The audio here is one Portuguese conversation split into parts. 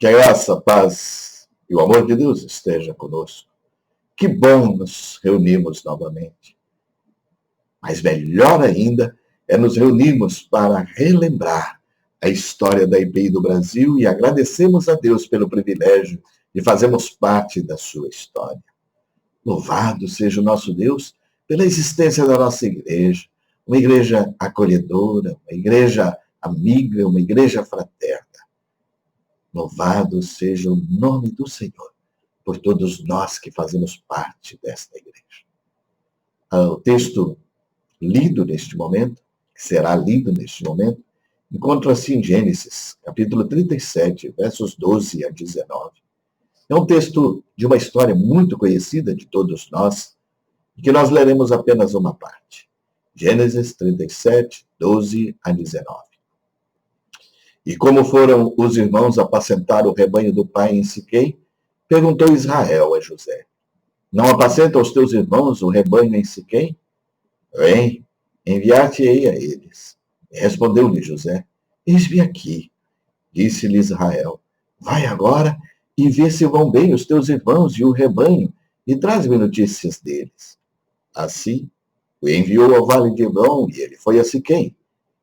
Que a graça, a paz e o amor de Deus esteja conosco. Que bom nos reunirmos novamente. Mas melhor ainda é nos reunirmos para relembrar a história da IPI do Brasil e agradecermos a Deus pelo privilégio de fazermos parte da sua história. Louvado seja o nosso Deus pela existência da nossa igreja, uma igreja acolhedora, uma igreja amiga, uma igreja fraterna. Louvado seja o nome do Senhor por todos nós que fazemos parte desta igreja. O texto lido neste momento, que será lido neste momento, encontra-se em Gênesis, capítulo 37, versos 12 a 19. É um texto de uma história muito conhecida de todos nós, e que nós leremos apenas uma parte. Gênesis 37, 12 a 19. E como foram os irmãos apacentar o rebanho do pai em Siquém, perguntou Israel a José: Não apacenta os teus irmãos o rebanho em Siquém? Vem, enviar-te-ei a eles. E respondeu-lhe José: Eis-me aqui. Disse-lhe Israel: Vai agora e vê se vão bem os teus irmãos e o rebanho, e traz-me notícias deles. Assim, o enviou ao vale de Hebrom, e ele foi a Siquém.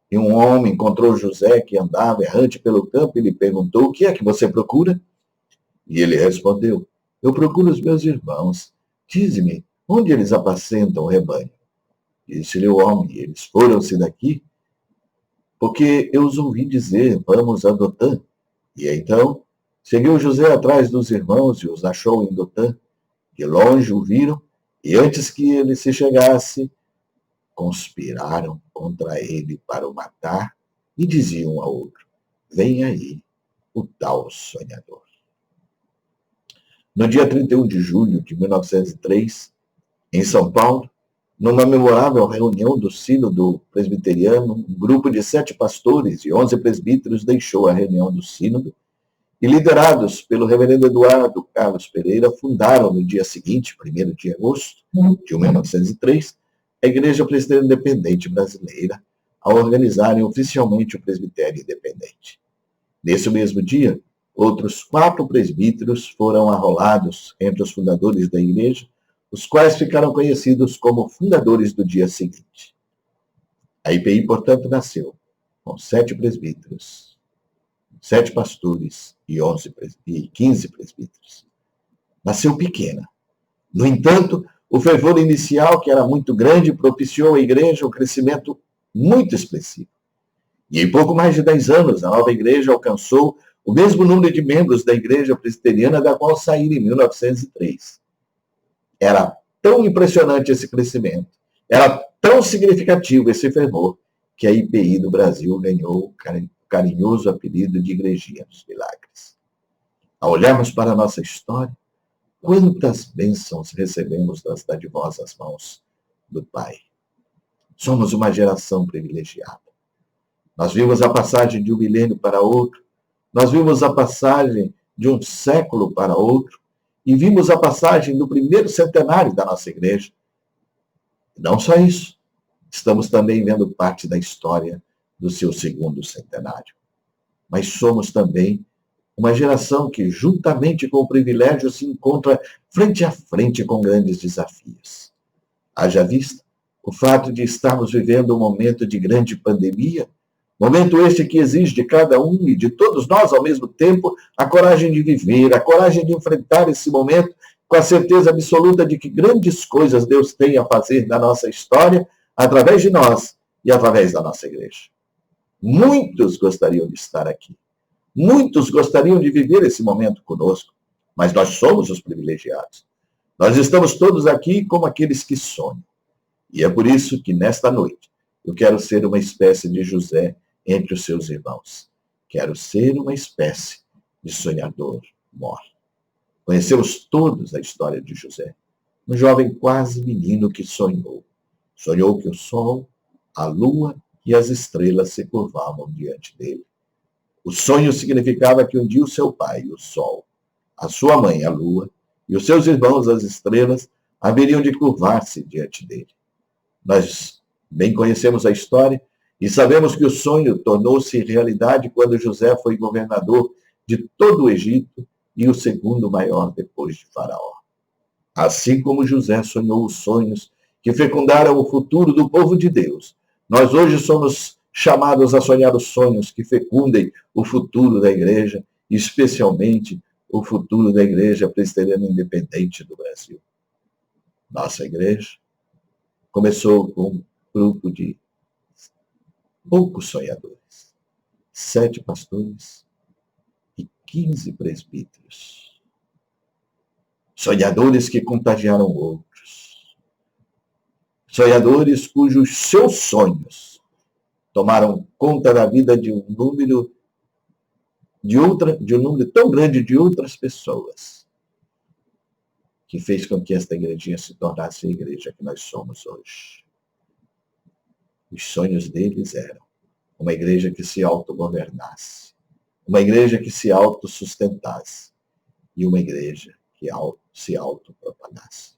E um homem encontrou José, que andava errante pelo campo, e lhe perguntou: O que é que você procura? E ele respondeu: Eu procuro os meus irmãos. Dize-me, onde eles apacentam o rebanho? Disse-lhe o homem: Eles foram-se daqui, porque eu os ouvi dizer: Vamos a Dotã. E então seguiu José atrás dos irmãos e os achou em Dotã. De longe o viram, e antes que ele se chegasse, conspiraram contra ele para o matar e diziam um ao outro: Vem aí o tal sonhador. No dia 31 de julho de 1903, em São Paulo, numa memorável reunião do Sínodo Presbiteriano, um grupo de 7 pastores e 11 presbíteros deixou a reunião do Sínodo e, liderados pelo reverendo Eduardo Carlos Pereira, fundaram no dia seguinte, 1º de agosto de 1903, a Igreja Presbiteriana Independente Brasileira, ao organizarem oficialmente o Presbitério Independente. Nesse mesmo dia, outros 4 presbíteros foram arrolados entre os fundadores da igreja, os quais ficaram conhecidos como fundadores do dia seguinte. A IPI, portanto, nasceu com 7 presbíteros, 7 pastores e 15 presbíteros. Nasceu pequena. No entanto, o fervor inicial, que era muito grande, propiciou à igreja um crescimento muito expressivo. E em pouco mais de 10 anos, a nova igreja alcançou o mesmo número de membros da igreja presbiteriana da qual saíram em 1903. Era tão impressionante esse crescimento, era tão significativo esse fervor, que a IPI do Brasil ganhou o carinhoso apelido de Igrejinha dos Milagres. Ao olharmos para a nossa história, quantas bênçãos recebemos das dadivosas mãos do Pai. Somos uma geração privilegiada. Nós vimos a passagem de um milênio para outro, nós vimos a passagem de um século para outro, e vimos a passagem do 1º centenário da nossa igreja. Não só isso, estamos também vendo parte da história do seu 2º centenário. Mas somos também uma geração que, juntamente com o privilégio, se encontra frente a frente com grandes desafios. Haja vista o fato de estarmos vivendo um momento de grande pandemia, momento este que exige de cada um e de todos nós, ao mesmo tempo, a coragem de viver, a coragem de enfrentar esse momento com a certeza absoluta de que grandes coisas Deus tem a fazer na nossa história, através de nós e através da nossa igreja. Muitos gostariam de estar aqui. Muitos gostariam de viver esse momento conosco, mas nós somos os privilegiados. Nós estamos todos aqui como aqueles que sonham. E é por isso que, nesta noite, eu quero ser uma espécie de José entre os seus irmãos. Quero ser uma espécie de sonhador mor. Conhecemos todos a história de José, um jovem quase menino que sonhou. Sonhou que o sol, a lua e as estrelas se curvavam diante dele. O sonho significava que um dia o seu pai, o sol, a sua mãe, a lua, e os seus irmãos, as estrelas, haveriam de curvar-se diante dele. Nós bem conhecemos a história e sabemos que o sonho tornou-se realidade quando José foi governador de todo o Egito e o segundo maior depois de Faraó. Assim como José sonhou os sonhos que fecundaram o futuro do povo de Deus, nós hoje somos chamados a sonhar os sonhos que fecundem o futuro da igreja, especialmente o futuro da Igreja Presbiteriana Independente do Brasil. Nossa igreja começou com um grupo de poucos sonhadores, 7 pastores e 15 presbíteros. Sonhadores que contagiaram outros. Sonhadores cujos seus sonhos tomaram conta da vida de um número tão grande de outras pessoas, que fez com que esta igrejinha se tornasse a igreja que nós somos hoje. Os sonhos deles eram uma igreja que se autogovernasse, uma igreja que se autossustentasse e uma igreja que se autopropagasse.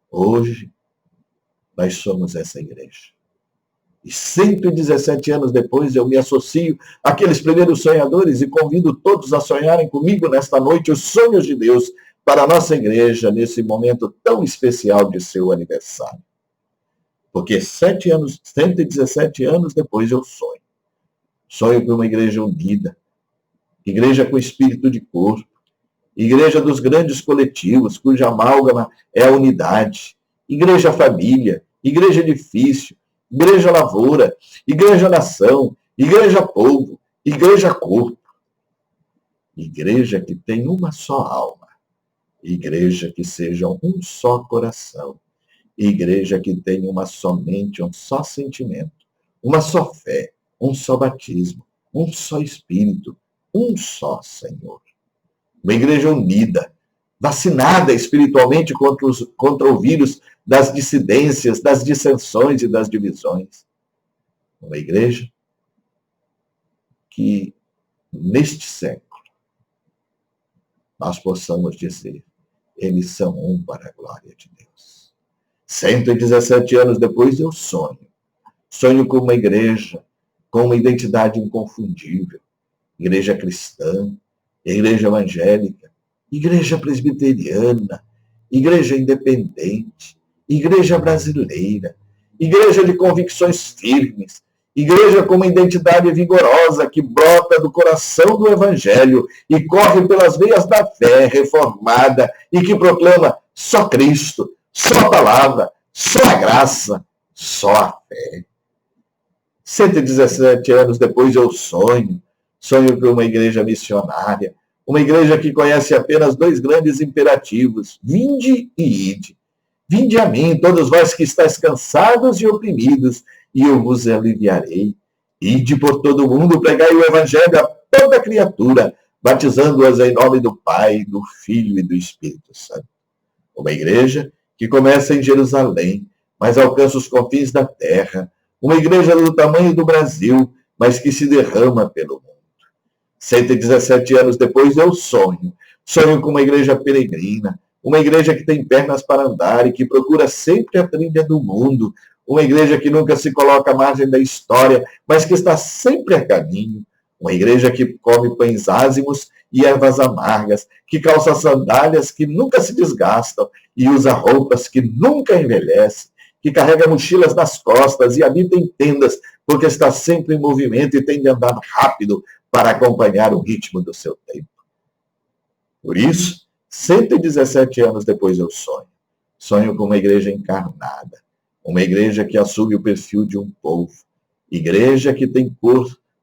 Hoje, nós somos essa igreja. E 117 anos depois, eu me associo àqueles primeiros sonhadores e convido todos a sonharem comigo nesta noite os sonhos de Deus para a nossa igreja, nesse momento tão especial de seu aniversário. Porque 117 anos depois eu sonho. Sonho com uma igreja unida, igreja com espírito de corpo, igreja dos grandes coletivos, cuja amálgama é a unidade, igreja família, igreja edifício, igreja lavoura, igreja nação, igreja povo, igreja corpo. Igreja que tem uma só alma. Igreja que seja um só coração. Igreja que tenha uma só mente, um só sentimento, uma só fé, um só batismo, um só Espírito, um só Senhor. Uma igreja unida, vacinada espiritualmente contra o vírus das dissidências, das dissensões e das divisões. Uma igreja que, neste século, nós possamos dizer, eles são um para a glória de Deus. 117 anos depois eu sonho. Sonho com uma igreja com uma identidade inconfundível. Igreja cristã, igreja evangélica, igreja presbiteriana, igreja independente, igreja brasileira, igreja de convicções firmes, igreja com uma identidade vigorosa que brota do coração do Evangelho e corre pelas veias da fé reformada e que proclama só Cristo, só a palavra, só a graça, só a fé. 117 anos depois eu sonho com uma igreja missionária, uma igreja que conhece apenas 2 grandes imperativos, vinde e ide. Vinde a mim, todos vós que estáis cansados e oprimidos, e eu vos aliviarei. Ide por todo o mundo, pregai o evangelho a toda criatura, batizando-as em nome do Pai, do Filho e do Espírito Santo. Uma igreja que começa em Jerusalém, mas alcança os confins da terra. Uma igreja do tamanho do Brasil, mas que se derrama pelo mundo. 117 anos depois eu sonho com uma igreja peregrina, uma igreja que tem pernas para andar e que procura sempre a trilha do mundo, uma igreja que nunca se coloca à margem da história, mas que está sempre a caminho, uma igreja que come pães ázimos e ervas amargas, que calça sandálias que nunca se desgastam e usa roupas que nunca envelhecem, que carrega mochilas nas costas e habita em tendas, porque está sempre em movimento e tem de andar rápido para acompanhar o ritmo do seu tempo. Por isso, 117 anos depois eu sonho com uma igreja encarnada, uma igreja que assume o perfil de um povo, igreja que tem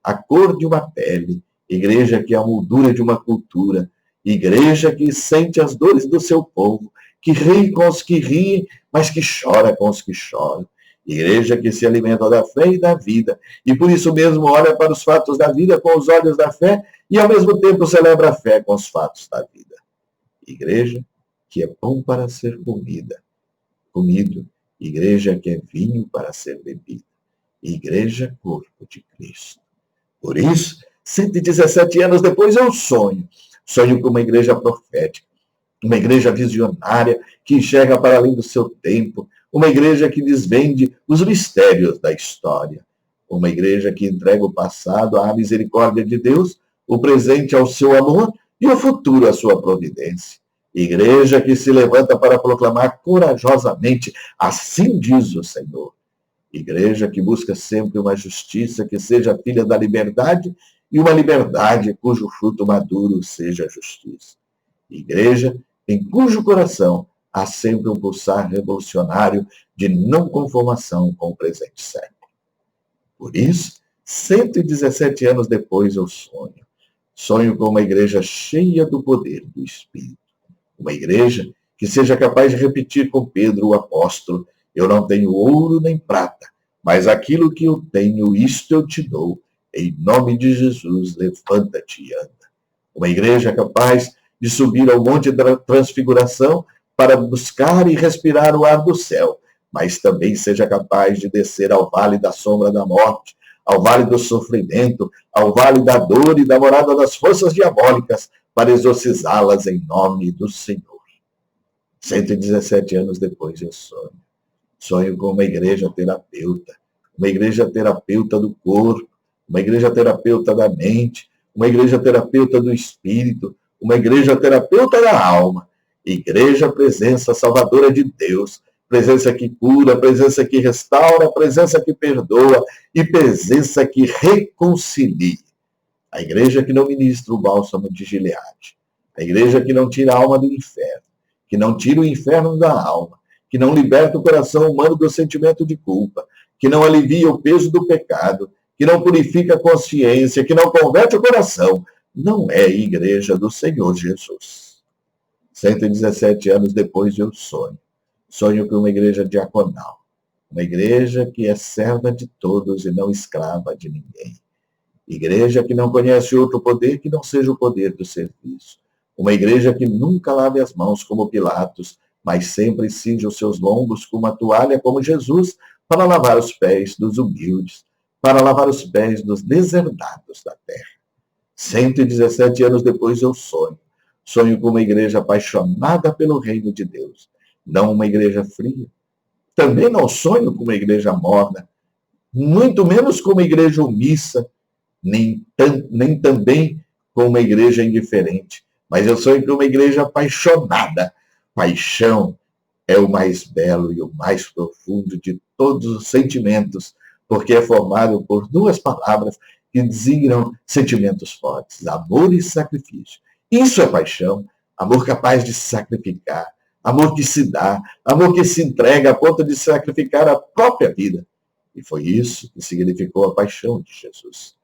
a cor de uma pele, igreja que é a moldura de uma cultura, igreja que sente as dores do seu povo, que ri com os que riem, mas que chora com os que choram. Igreja que se alimenta da fé e da vida, e por isso mesmo olha para os fatos da vida com os olhos da fé e ao mesmo tempo celebra a fé com os fatos da vida. Igreja que é pão para ser comido, igreja que é vinho para ser bebido, igreja corpo de Cristo. Por isso, 117 anos depois eu sonho com uma igreja profética, uma igreja visionária que enxerga para além do seu tempo, uma igreja que desvende os mistérios da história, uma igreja que entrega o passado à misericórdia de Deus, o presente ao seu amor e o futuro à sua providência. Igreja que se levanta para proclamar corajosamente, assim diz o Senhor. Igreja que busca sempre uma justiça que seja filha da liberdade e uma liberdade cujo fruto maduro seja a justiça. Igreja em cujo coração há sempre um pulsar revolucionário de não conformação com o presente século. Por isso, 117 anos depois eu sonho. Sonho com uma igreja cheia do poder do Espírito. Uma igreja que seja capaz de repetir com Pedro, o apóstolo: eu não tenho ouro nem prata, mas aquilo que eu tenho, isto eu te dou. Em nome de Jesus, levanta-te e anda. Uma igreja capaz de subir ao monte da transfiguração para buscar e respirar o ar do céu, mas também seja capaz de descer ao vale da sombra da morte, ao vale do sofrimento, ao vale da dor e da morada das forças diabólicas, para exorcizá-las em nome do Senhor. 117 anos depois eu sonho. Sonho com uma igreja terapeuta do corpo, uma igreja terapeuta da mente, uma igreja terapeuta do espírito, uma igreja terapeuta da alma. Igreja, presença salvadora de Deus, presença que cura, presença que restaura, presença que perdoa e presença que reconcilia. A igreja que não ministra o bálsamo de Gileade. A igreja que não tira a alma do inferno, que não tira o inferno da alma, que não liberta o coração humano do sentimento de culpa, que não alivia o peso do pecado, que não purifica a consciência, que não converte o coração, não é a igreja do Senhor Jesus. 117 anos depois eu sonho. Sonho com uma igreja diaconal, uma igreja que é serva de todos e não escrava de ninguém. Igreja que não conhece outro poder que não seja o poder do serviço. Uma igreja que nunca lave as mãos como Pilatos, mas sempre cinge os seus lombos com uma toalha como Jesus, para lavar os pés dos humildes, para lavar os pés dos deserdados da terra. 117 anos depois eu sonho. Sonho com uma igreja apaixonada pelo reino de Deus, não uma igreja fria. Também não sonho com uma igreja morna, muito menos com uma igreja omissa, nem também com uma igreja indiferente. Mas eu sonho com uma igreja apaixonada. Paixão é o mais belo e o mais profundo de todos os sentimentos, porque é formado por duas palavras que designam sentimentos fortes: amor e sacrifício. Isso é paixão, amor capaz de se sacrificar, amor que se dá, amor que se entrega a ponto de sacrificar a própria vida. E foi isso que significou a paixão de Jesus.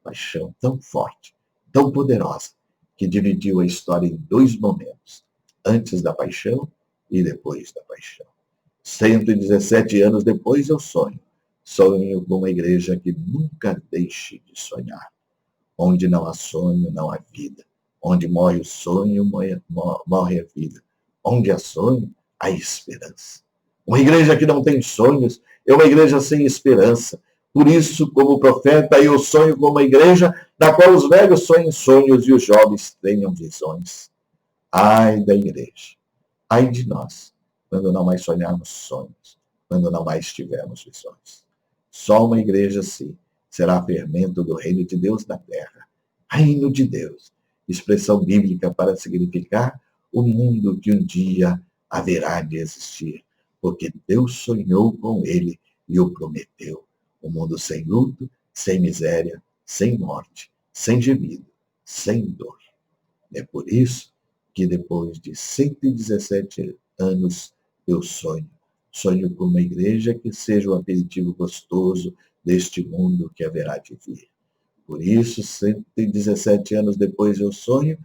Paixão tão forte, tão poderosa, que dividiu a história em dois momentos: antes da paixão e depois da paixão. 117 anos depois eu sonho. Sonho com uma igreja que nunca deixe de sonhar. Onde não há sonho, não há vida. Onde morre o sonho, morre a vida. Onde há sonho, há esperança. Uma igreja que não tem sonhos é uma igreja sem esperança. Por isso, como profeta, eu sonho com uma igreja na qual os velhos sonhem sonhos e os jovens tenham visões. Ai da igreja, ai de nós, quando não mais sonharmos sonhos, quando não mais tivermos visões. Só uma igreja assim será fermento do reino de Deus na terra. Reino de Deus, expressão bíblica para significar o mundo que um dia haverá de existir, porque Deus sonhou com ele e o prometeu. Um mundo sem luto, sem miséria, sem morte, sem gemido, sem dor. É por isso que depois de 117 anos eu sonho. Sonho com uma igreja que seja o aperitivo gostoso deste mundo que haverá de vir. Por isso, 117 anos depois eu sonho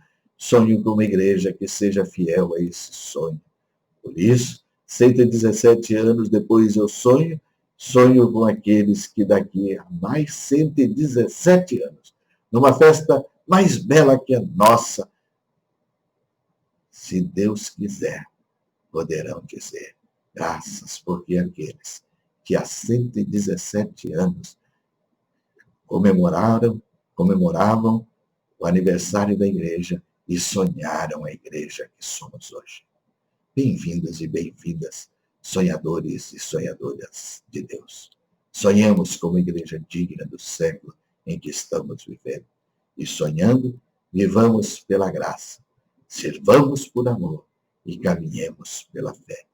com uma igreja que seja fiel a esse sonho. Por isso, 117 anos depois eu sonho com aqueles que daqui a mais 117 anos, numa festa mais bela que a nossa, se Deus quiser, poderão dizer: graças, porque aqueles que há 117 anos comemoravam o aniversário da igreja e sonharam a igreja que somos hoje. Bem-vindos e bem-vindas, sonhadores e sonhadoras de Deus. Sonhamos com uma igreja digna do século em que estamos vivendo. E sonhando, vivamos pela graça, servamos por amor e caminhemos pela fé.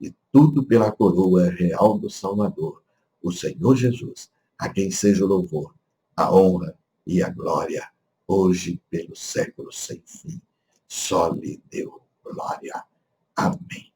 E tudo pela coroa real do Salvador, o Senhor Jesus, a quem seja o louvor, a honra e a glória, hoje pelos séculos sem fim. Só lhe deu glória. Amém.